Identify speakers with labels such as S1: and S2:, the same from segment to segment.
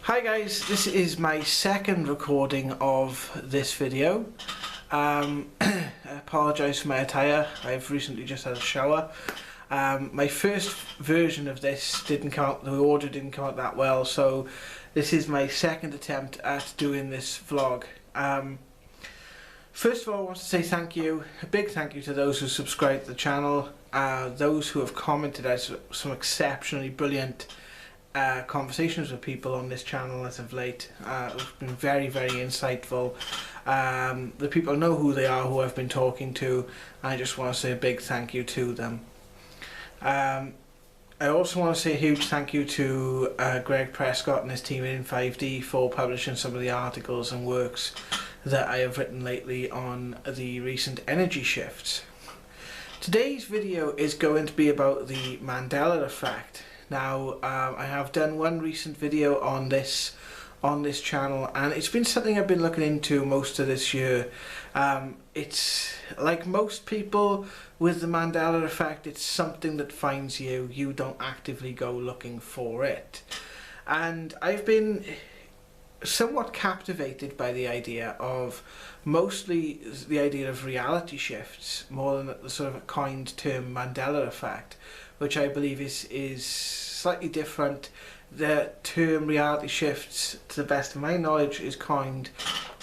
S1: Hi guys, this is my second recording of this video. I apologise for my attire, I've recently just had a shower. My first version of this didn't come out, the audio didn't come out that well, so this is my second attempt at doing this vlog. First of all, I want to say thank you, a big thank you to those who subscribed to the channel, those who have commented. I had some exceptionally brilliant conversations with people on this channel as of late. It's been very, very insightful. The people know who they are, who I've been talking to. I just want to say a big thank you to them. I also want to say a huge thank you to Greg Prescott and his team in 5D for publishing some of the articles and works that I have written lately on the recent energy shifts. Today's video is going to be about the Mandela effect. Now, I have done one recent video on this channel, and it's been something I've been looking into most of this year. It's like most people with the Mandela effect, it's something that finds you. You don't actively go looking for it. And I've been somewhat captivated by the idea of, mostly the idea of reality shifts, more than the sort of coined term Mandela effect, which I believe is slightly different. The term reality shifts, to the best of my knowledge, is coined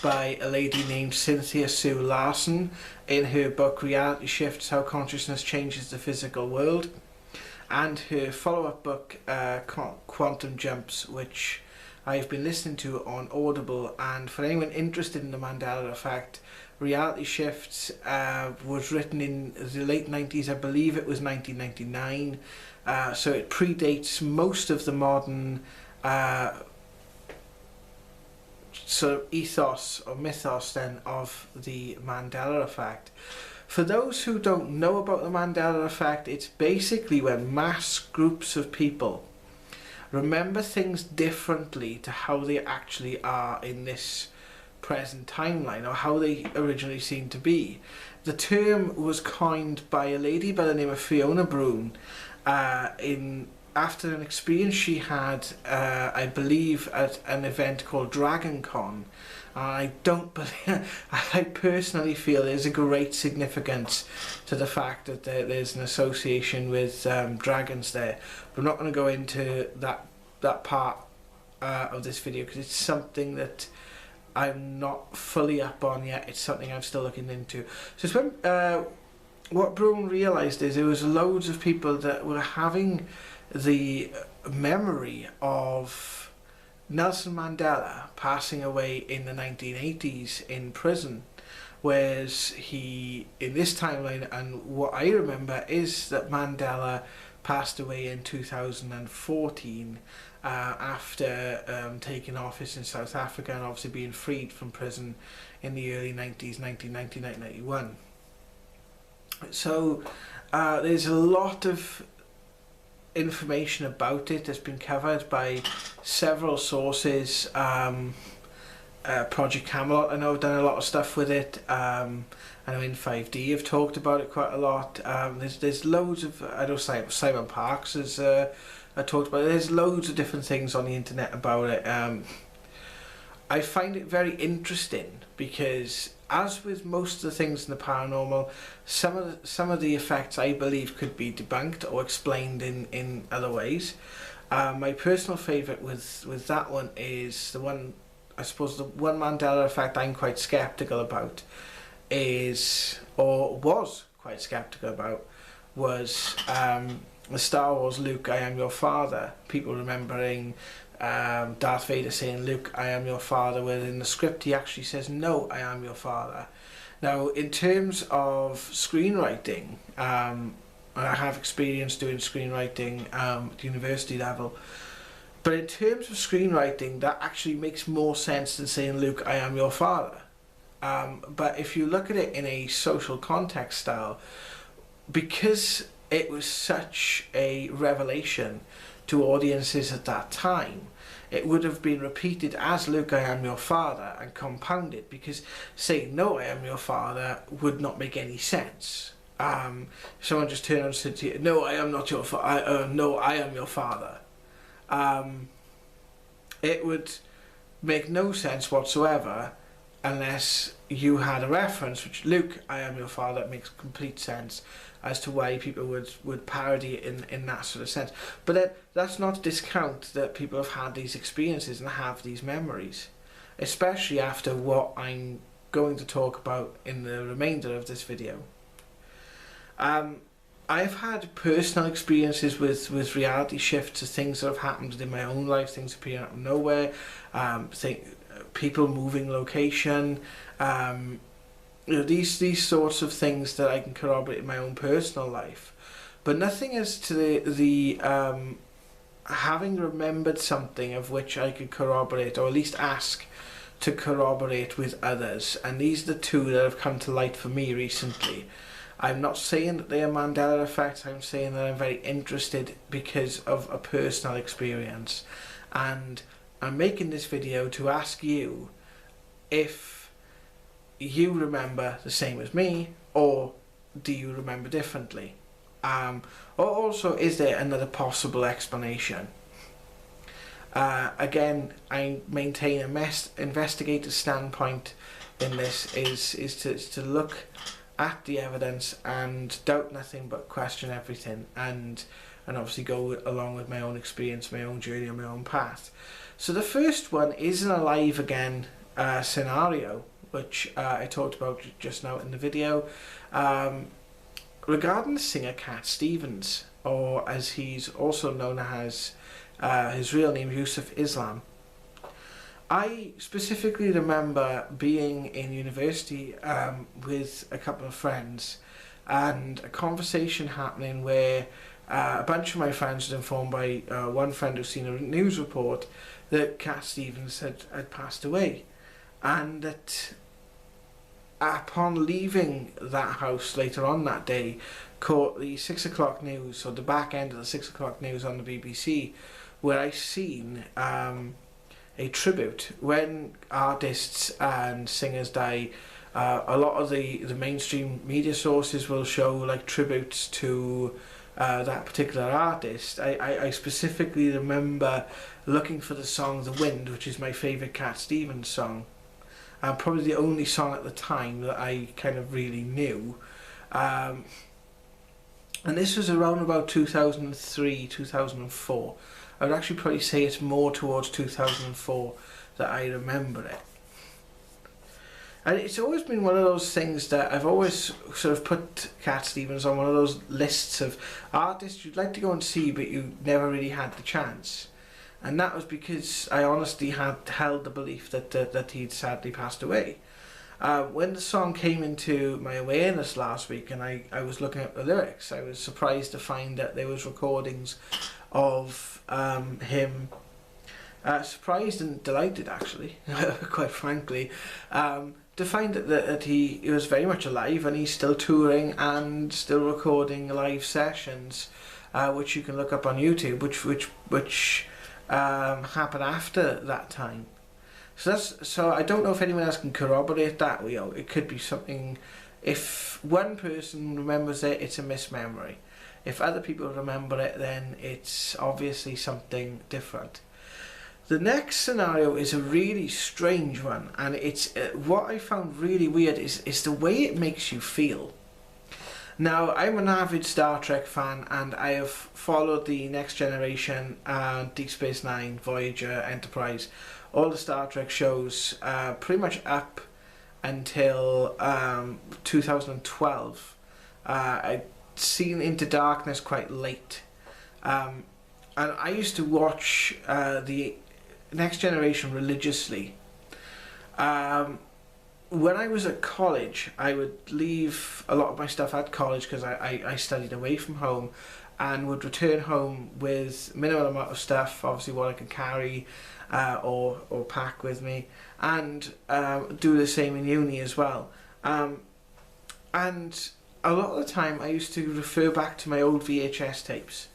S1: by a lady named Cynthia Sue Larson in her book Reality Shifts: How Consciousness Changes the Physical World, and her follow-up book Quantum Jumps, which I've been listening to on Audible. And for anyone interested in the Mandela effect, Reality Shifts was written in the late 90s, I believe it was 1999, so it predates most of the modern sort of ethos or mythos then of the Mandela effect. For those who don't know about the Mandela effect, it's basically when mass groups of people remember things differently to how they actually are in this present timeline, or how they originally seemed to be. The term was coined by a lady by the name of Fiona Bloome after an experience she had, I believe, at an event called Dragon Con. I don't believe, I personally feel there's a great significance to the fact that there's an association with dragons there. But I'm not going to go into that part of this video, because it's something that I'm not fully up on yet. It's something I'm still looking into. So it's when what Bloome realised is there was loads of people that were having the memory of Nelson Mandela passing away in the 1980s in prison, whereas he, in this timeline, and what I remember is that Mandela passed away in 2014 after taking office in South Africa and obviously being freed from prison in the early 90s, 1990, 1991. So there's a lot of information about it that's been covered by several sources. Project Camelot, I know, have done a lot of stuff with it. I know in 5D have talked about it quite a lot. There's loads of, I know Simon Parks has talked about it. There's loads of different things on the internet about it. I find it very interesting because, as with most of the things in the paranormal, some of the effects I believe could be debunked or explained in other ways. My personal favourite with that one is the one, I suppose the one Mandela effect I'm quite sceptical about is, or was quite sceptical about, was the Star Wars Luke, I am your father. People remembering Darth Vader saying, Luke, I am your father, where in the script he actually says, no, I am your father. Now, in terms of screenwriting, I have experience doing screenwriting at the university level, but in terms of screenwriting, that actually makes more sense than saying, Luke, I am your father. But if you look at it in a social context style, because it was such a revelation to audiences at that time, it would have been repeated as Luke, I am your father, and compounded, because saying no, I am your father would not make any sense. Someone just turned and said to you, no, I am not your father, no, I am your father. it would make no sense whatsoever unless you had a reference, which, Luke, I am your father, makes complete sense as to why people would parody it in that sort of sense. But then, that's not to discount that people have had these experiences and have these memories, especially after what I'm going to talk about in the remainder of this video. I've had personal experiences with reality shifts of things that have happened in my own life, things appearing out of nowhere, people moving location, these sorts of things that I can corroborate in my own personal life. But nothing as to the having remembered something of which I could corroborate, or at least ask to corroborate with others. And these are the two that have come to light for me recently. I'm not saying that they are Mandela effects, I'm saying that I'm very interested because of a personal experience. And I'm making this video to ask you if you remember the same as me, or do you remember differently? Or also, is there another possible explanation? Again, I maintain a investigator's standpoint in this is to look at the evidence and doubt nothing but question everything, and obviously go along with my own experience, my own journey, and my own path. So the first one is an alive again scenario, which I talked about just now in the video, regarding the singer Cat Stevens, or as he's also known as his real name, Yseph Islam. I specifically remember being in university with a couple of friends, and a conversation happening where a bunch of my friends was informed by one friend who'd seen a news report that Cat Stevens had passed away, and that upon leaving that house later on that day, caught the 6 o'clock news, or the back end of the 6 o'clock news on the BBC, where I seen a tribute. When artists and singers die, a lot of the mainstream media sources will show like tributes to that particular artist. I specifically remember looking for the song The Wind, which is my favourite Cat Stevens song, and probably the only song at the time that I kind of really knew. And this was around about 2003, 2004. I would actually probably say it's more towards 2004 that I remember it. And it's always been one of those things that I've always sort of put Cat Stevens on one of those lists of artists you'd like to go and see but you never really had the chance. And that was because I honestly had held the belief that he'd sadly passed away. When the song came into my awareness last week and I was looking at the lyrics, I was surprised to find that there was recordings of him. Surprised and delighted, actually, quite frankly, to find that he was very much alive, and he's still touring and still recording live sessions, which you can look up on YouTube, which happened after that time. So I don't know if anyone else can corroborate that. It could be something. If one person remembers it, it's a mismemory. If other people remember it, then it's obviously something different. The next scenario is a really strange one, and it's what I found really weird is the way it makes you feel. Now, I'm an avid Star Trek fan, and I have followed the Next Generation, Deep Space Nine, Voyager, Enterprise, all the Star Trek shows pretty much up until 2012. I'd seen Into Darkness quite late, and I used to watch the Next Generation religiously. When I was at college, I would leave a lot of my stuff at college because I studied away from home, and would return home with minimal amount of stuff, obviously what I could carry or pack with me, and do the same in uni as well. And a lot of the time I used to refer back to my old VHS tapes,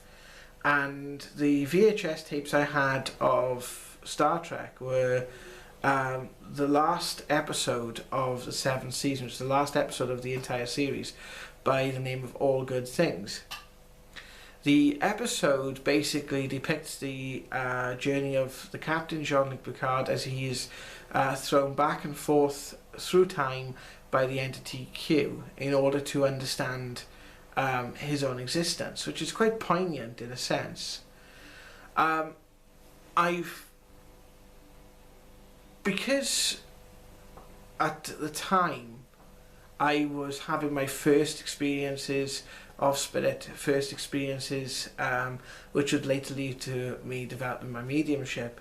S1: and the VHS tapes I had of Star Trek were the last episode of the 7th season, which is the last episode of the entire series, by the name of All Good Things. The episode basically depicts the journey of the captain, Jean-Luc Picard, as he is thrown back and forth through time by the entity Q in order to understand his own existence, which is quite poignant in a sense. Because at the time I was having my first experiences of spirit, which would later lead to me developing my mediumship,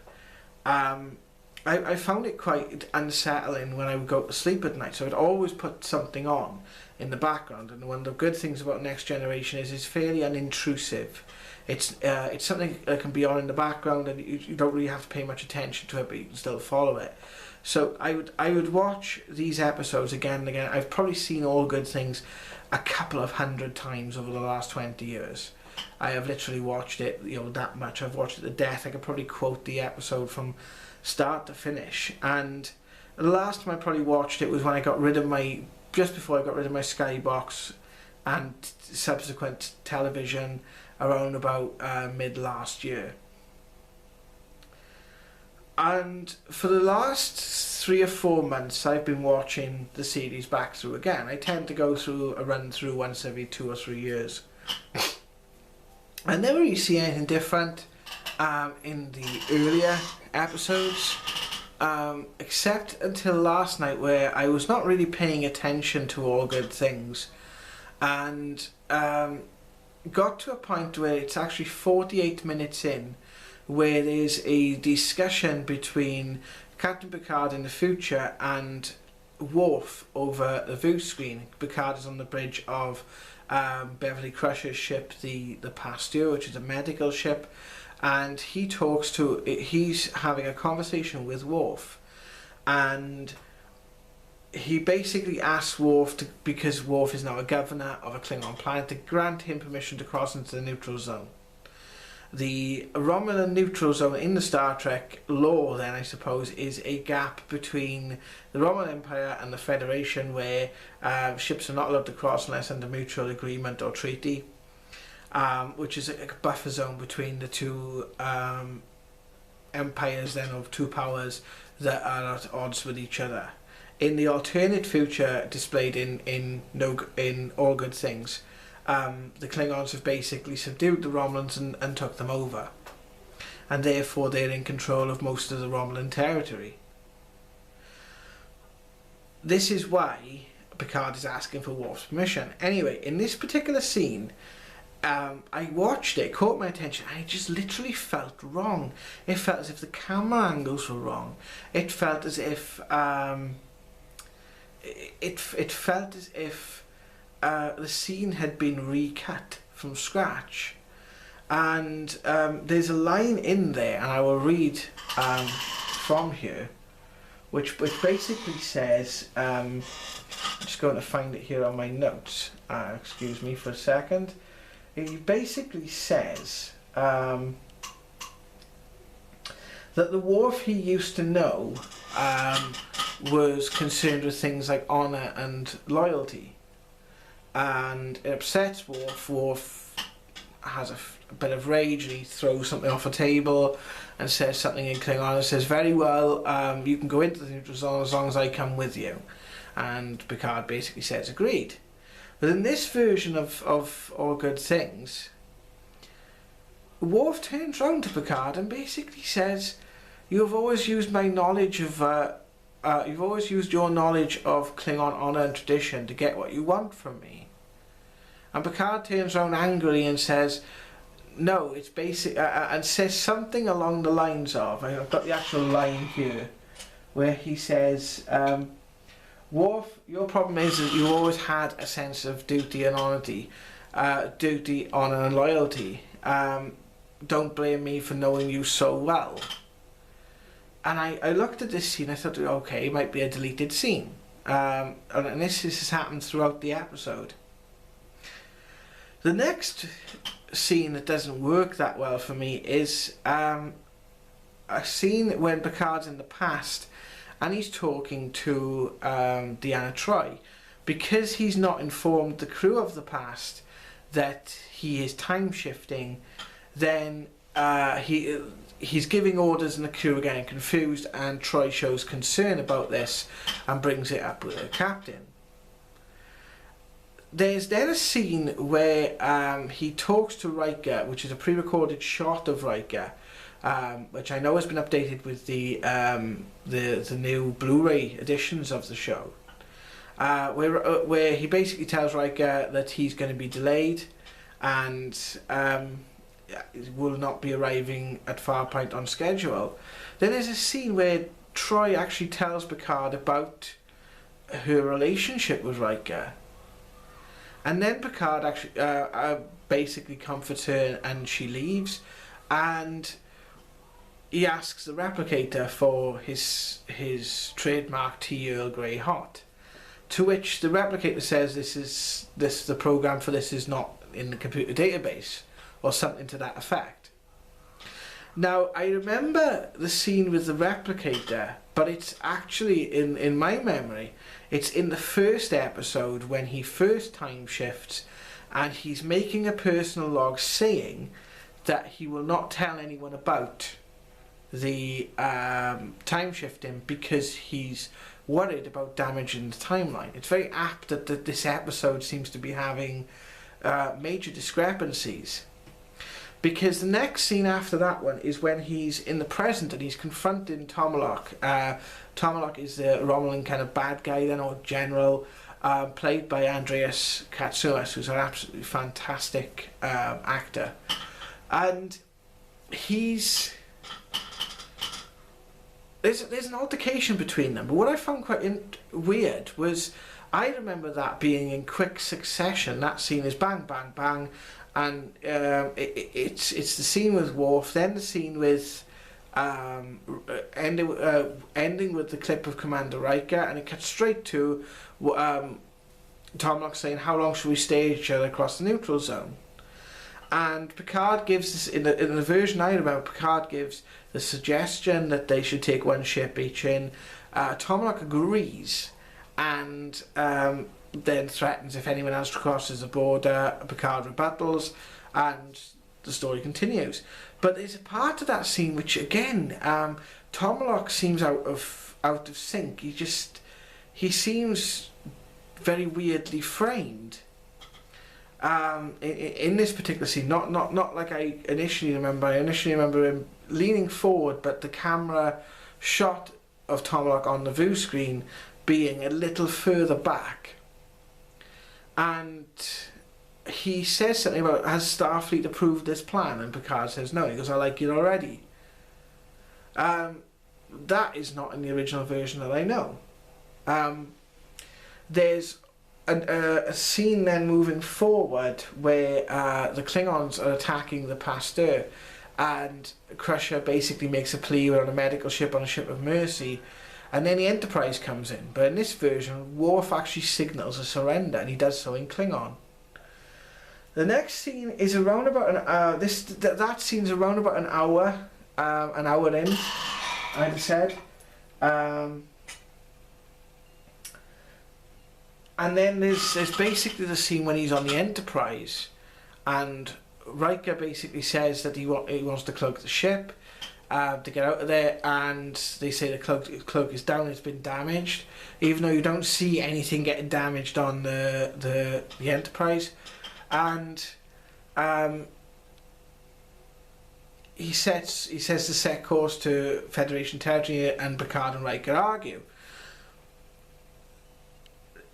S1: I found it quite unsettling when I would go to sleep at night, so I'd always put something on in the background. And one of the good things about Next Generation is it's fairly unintrusive. It's something that can be on in the background, and you don't really have to pay much attention to it, but you can still follow it. So I would watch these episodes again and again. I've probably seen All Good Things a couple of 100 times over the last 20 years. I have literally watched it, that much. I've watched it to death. I could probably quote the episode from start to finish. And the last time I probably watched it was when just before I got rid of my Skybox and subsequent television, around about mid last year. And for the last 3 or 4 months I've been watching the series back through again. I tend to go through a run through once every 2 or 3 years. I never really see anything different in the earlier episodes, except until last night, where I was not really paying attention to All Good Things, and got to a point where it's actually 48 minutes in, where there's a discussion between Captain Picard in the future and Worf over the view screen. Picard is on the bridge of Beverly Crusher's ship, the Pasture, which is a medical ship, and he's having a conversation with Worf, and he basically asks Worf because Worf is now a governor of a Klingon planet, to grant him permission to cross into the neutral zone. The Romulan neutral zone in the Star Trek lore, then, I suppose, is a gap between the Romulan Empire and the Federation, where ships are not allowed to cross unless under mutual agreement or treaty, which is a buffer zone between the two empires, then, of two powers that are at odds with each other. In the alternate future displayed in All Good Things, the Klingons have basically subdued the Romulans and took them over, and therefore they're in control of most of the Romulan territory. This is why Picard is asking for Worf's permission. Anyway, in this particular scene, I watched it, caught my attention, and it just literally felt wrong. It felt as if the camera angles were wrong. It felt as if the scene had been recut from scratch. And there's a line in there, and I will read from here, which basically says, I'm just going to find it here on my notes, excuse me for a second. It basically says that the Worf he used to know was concerned with things like honour and loyalty, and it upsets Worf. Worf has a bit of rage, and he throws something off a table and says something in Klingon, and says, very well, you can go into the neutral zone as long as I come with you. And Picard basically says agreed. But in this version of All Good Things, Worf turns round to Picard and basically says, you've always used my knowledge of you've always used your knowledge of Klingon honour and tradition to get what you want from me. And Picard turns around angrily and says, no, it's basic, and says something along the lines of, I've got the actual line here, where he says, Worf, your problem is that you always had a sense of duty and honesty, duty, honour and loyalty. Don't blame me for knowing you so well. And I looked at this scene, I thought, okay, it might be a deleted scene. And this has happened throughout the episode. The next scene that doesn't work that well for me is a scene when Picard's in the past and he's talking to Deanna Troi. Because he's not informed the crew of the past that he is time shifting, then he's giving orders and the crew are getting confused, and Troy shows concern about this and brings it up with the captain. There's then a scene where he talks to Riker, which is a pre-recorded shot of Riker, which I know has been updated with the new Blu-ray editions of the show, where he basically tells Riker that he's going to be delayed and will not be arriving at Farpoint on schedule. Then there's a scene where Troy actually tells Picard about her relationship with Riker. And then Picard actually basically comforts her and she leaves. And he asks the replicator for his trademark tea Earl Grey hot. To which the replicator says the program for this is not in the computer database, or something to that effect. Now, I remember the scene with the replicator, but it's actually, in my memory, it's in the first episode when he first time shifts, and he's making a personal log saying that he will not tell anyone about the time shifting because he's worried about damaging the timeline. It's very apt that this episode seems to be having major discrepancies, because the next scene after that one is when he's in the present and he's confronting Tomalak. Tomalak is the Romulan kind of bad guy then, or general, played by Andreas Katsulas, who's an absolutely fantastic actor. And there's an altercation between them, but what I found quite weird was, I remember that being in quick succession. That scene is bang, bang, bang, and it's the scene with Worf, then the scene with ending with the clip of Commander Riker, and it cuts straight to Tomalak saying, "How long should we stay each other across the neutral zone?" And Picard gives this, in the version I remember, Picard gives the suggestion that they should take one ship each in. Tomalak agrees, and then threatens if anyone else crosses the border. Picard rebuttals, and the story continues. But there's a part of that scene which, again, Tomalak seems out of sync. He seems very weirdly framed. In this particular scene, not like I initially remember. I initially remember him leaning forward, but the camera shot of Tomalak on the view screen being a little further back. And he says something about, has Starfleet approved this plan? And Picard says no. He goes, I like it already. That is not in the original version that I know. There's a scene then moving forward where the Klingons are attacking the Pasture, and Crusher basically makes a plea on a medical ship, on a ship of mercy, and then the Enterprise comes in. But in this version, Worf actually signals a surrender, and he does so in Klingon. The next scene is around about that scene's around about an hour in, I'd have said. And then there's basically the scene when he's on the Enterprise, and Riker basically says that he wants to cloak the ship to get out of there, and they say the cloak is down, it's been damaged, even though you don't see anything getting damaged on the Enterprise. And he says to set course to Federation territory, and Picard and Riker argue.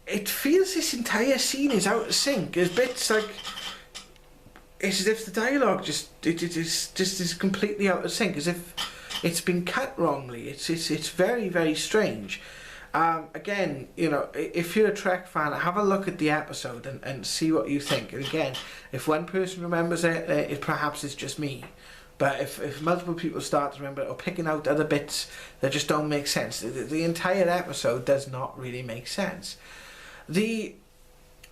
S1: It feels this entire scene is out of sync. There's bits like, it's as if the dialogue just is completely out of sync, as if it's been cut wrongly. It's very, very strange. Again, you know, if you're a Trek fan, have a look at the episode and see what you think. And again, if one person remembers it, perhaps it's just me. But if multiple people start to remember it, or picking out other bits that just don't make sense, the entire episode does not really make sense. The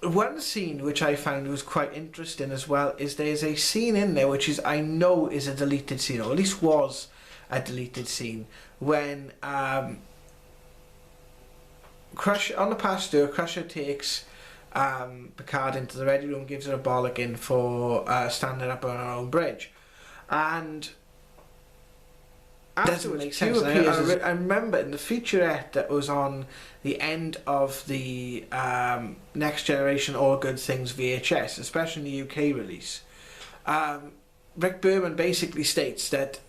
S1: one scene which I found was quite interesting as well is there's a scene in there which is, I know, is a deleted scene, or at least was a deleted scene, when Crusher on the Pasture, Crusher takes Picard into the ready room, gives her a bollocking for standing up on her own bridge. And afterwards, make sense. I remember in the featurette that was on the end of the Next Generation All Good Things VHS, especially in the UK release, Rick Berman basically states that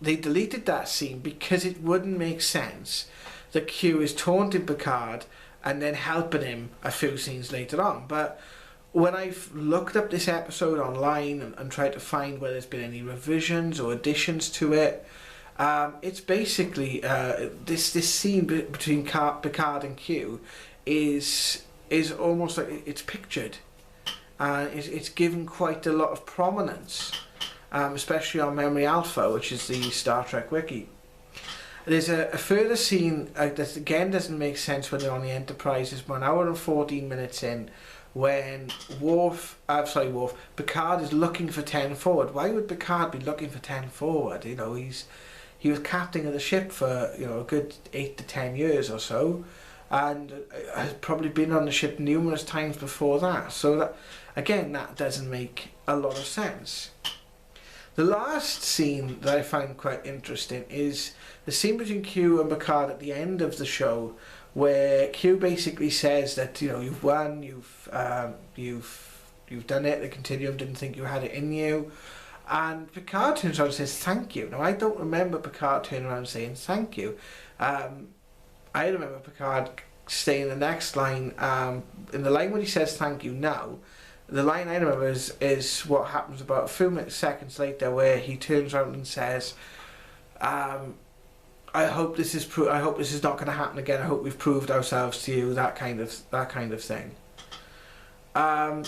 S1: they deleted that scene because it wouldn't make sense that Q is taunting Picard and then helping him a few scenes later on. But when I've looked up this episode online and tried to find whether there's been any revisions or additions to it, it's basically this scene between Picard and Q is almost like it's pictured. It's given quite a lot of prominence, especially on Memory Alpha, which is the Star Trek wiki. There's a further scene that again doesn't make sense when they're on the Enterprise. It's 1 hour and 14 minutes in, when Picard is looking for 10 forward. Why would Picard be looking for 10 forward? You know, he was captain of the ship for, you know, a good 8 to 10 years or so, and has probably been on the ship numerous times before that. So that, again, that doesn't make a lot of sense. The last scene that I find quite interesting is the scene between Q and Picard at the end of the show, where Q basically says that, you know, you've won, you've done it, the Continuum didn't think you had it in you, and Picard turns around and says thank you. Now I don't remember Picard turning around and saying thank you. I remember Picard saying the next line, in the line when he says thank you now, the line I remember is what happens about a few seconds later, where he turns around and says, I hope this is not going to happen again. I hope we've proved ourselves to you. That kind of thing. I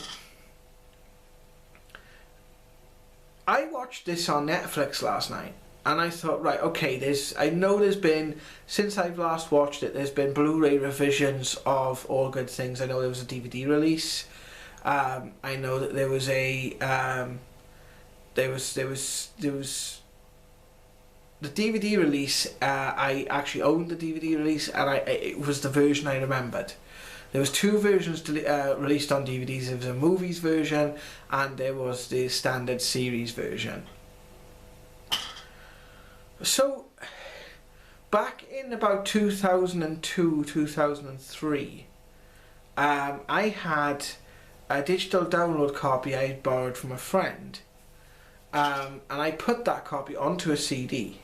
S1: watched this on Netflix last night, and I thought, right, okay, I know there's been, since I've last watched it, there's been Blu-ray revisions of All Good Things. I know there was a DVD release. I know that there was a there was the DVD release. I actually owned the DVD release, and it was the version I remembered. There was two versions released on DVDs. There was a movies version, and there was the standard series version. So, back in about 2002, 2003, I had a digital download copy I had borrowed from a friend, and I put that copy onto a CD.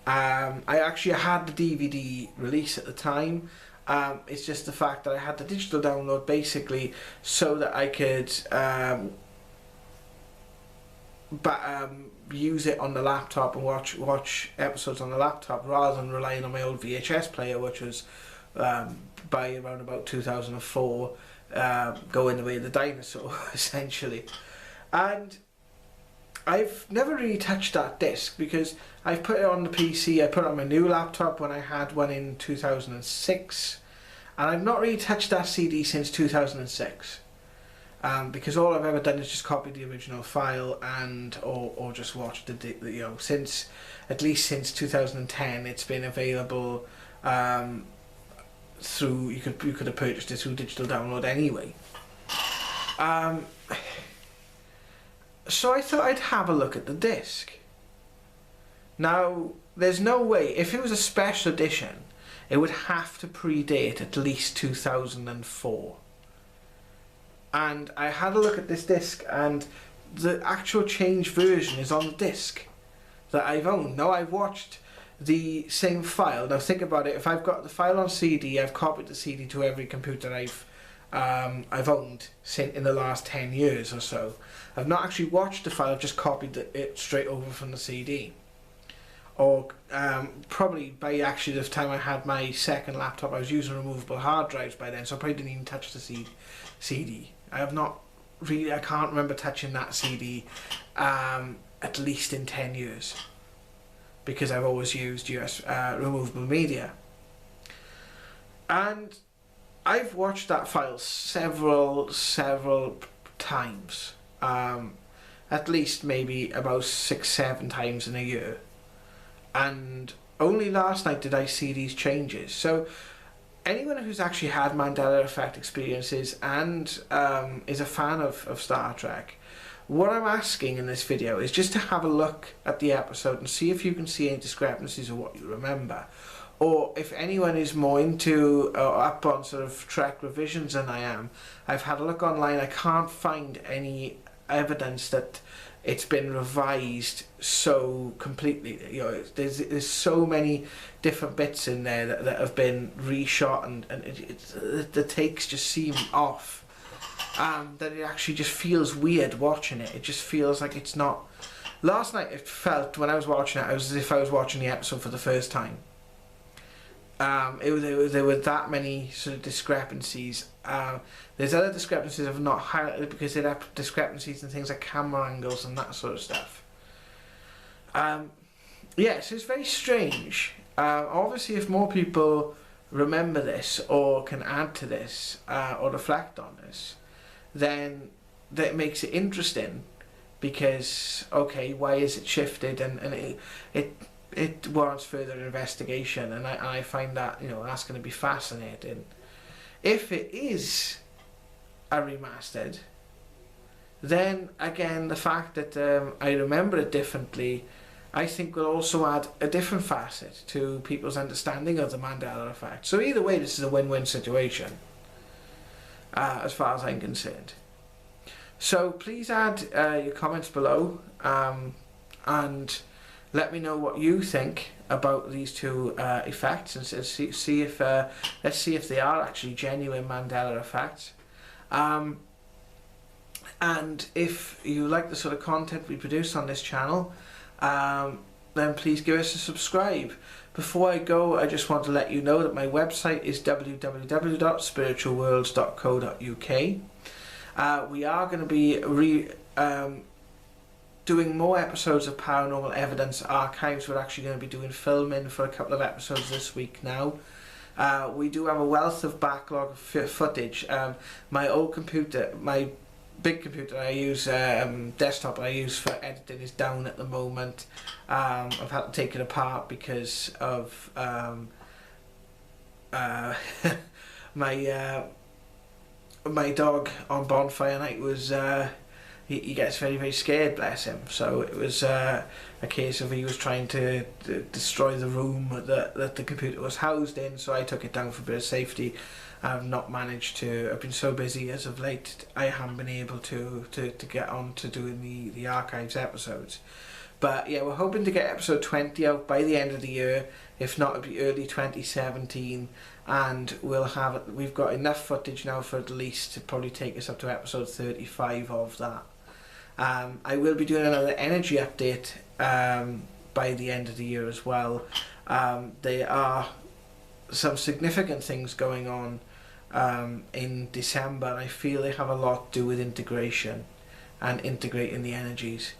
S1: I actually had the DVD release at the time. It's just the fact that I had the digital download basically so that I could use it on the laptop and watch episodes on the laptop rather than relying on my old VHS player, which was by around about 2004, going the way of the dinosaur essentially. And I've never really touched that disc because I've put it on the PC. I put it on my new laptop when I had one in 2006, and I've not really touched that CD since 2006, because all I've ever done is just copied the original file and or just watched since at least since 2010 it's been available through you could have purchased it through digital download anyway. So I thought I'd have a look at the disc. Now, there's no way, if it was a special edition, it would have to predate at least 2004. And I had a look at this disc, and the actual changed version is on the disc that I've owned. Now, I've watched the same file. Now, think about it. If I've got the file on CD, I've copied the CD to every computer I've owned in the last 10 years or so. I've not actually watched the file, I've just copied it straight over from the CD. Or probably by actually the time I had my second laptop, I was using removable hard drives by then, so I probably didn't even touch the CD. I can't remember touching that CD at least in 10 years, because I've always used removable media. And I've watched that file several times, at least maybe about 6-7 times in a year, and only last night did I see these changes. So anyone who's actually had Mandela effect experiences and is a fan of Star Trek, what I'm asking in this video is just to have a look at the episode and see if you can see any discrepancies of what you remember. Or if anyone is more into or up on sort of Trek revisions than I am, I've had a look online, I can't find any evidence that it's been revised so completely. You know, there's so many different bits in there that have been reshot, and the takes just seem off. That it actually just feels weird watching it. It just feels like it's not. Last night it felt, when I was watching it, as if I was watching the episode for the first time. There were that many sort of discrepancies. There's other discrepancies I've not highlighted because there are discrepancies in things like camera angles and that sort of stuff. Yeah, so it's very strange. Obviously, if more people remember this or can add to this or reflect on this, then that makes it interesting, because okay, why is it shifted, and it warrants further investigation, and I find that, you know, that's going to be fascinating. If it is a remastered, then again the fact that I remember it differently, I think will also add a different facet to people's understanding of the Mandela effect. So either way, this is a win-win situation, as far as I'm concerned. So please add your comments below, and let me know what you think about these two effects, and see if let's see if they are actually genuine Mandela effects. And if you like the sort of content we produce on this channel, then please give us a subscribe. Before I go, I just want to let you know that my website is www.spiritualworlds.co.uk. We are going to be doing more episodes of Paranormal Evidence Archives. We're actually going to be doing filming for a couple of episodes this week now. We do have a wealth of backlog of footage. My old computer, my big computer I use, desktop I use for editing, is down at the moment. I've had to take it apart because of my dog on bonfire night was he gets very, very scared, bless him. So it was a case of he was trying to destroy the room that the computer was housed in, so I took it down for a bit of safety. I've not managed to, I've been so busy as of late, I haven't been able to get on to doing the archives episodes. But yeah, we're hoping to get episode 20 out by the end of the year. If not, it'll be early 2017, and we've got enough footage now for at least to probably take us up to episode 35 of that. I will be doing another energy update by the end of the year as well. There are some significant things going on in December, and I feel they have a lot to do with integration and integrating the energies.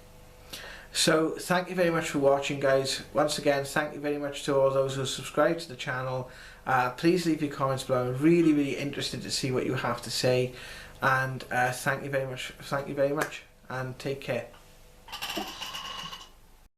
S1: So thank you very much for watching, guys. Once again, thank you very much to all those who subscribe to the channel. Please leave your comments below. I'm really, really interested to see what you have to say, and thank you very much, and take care.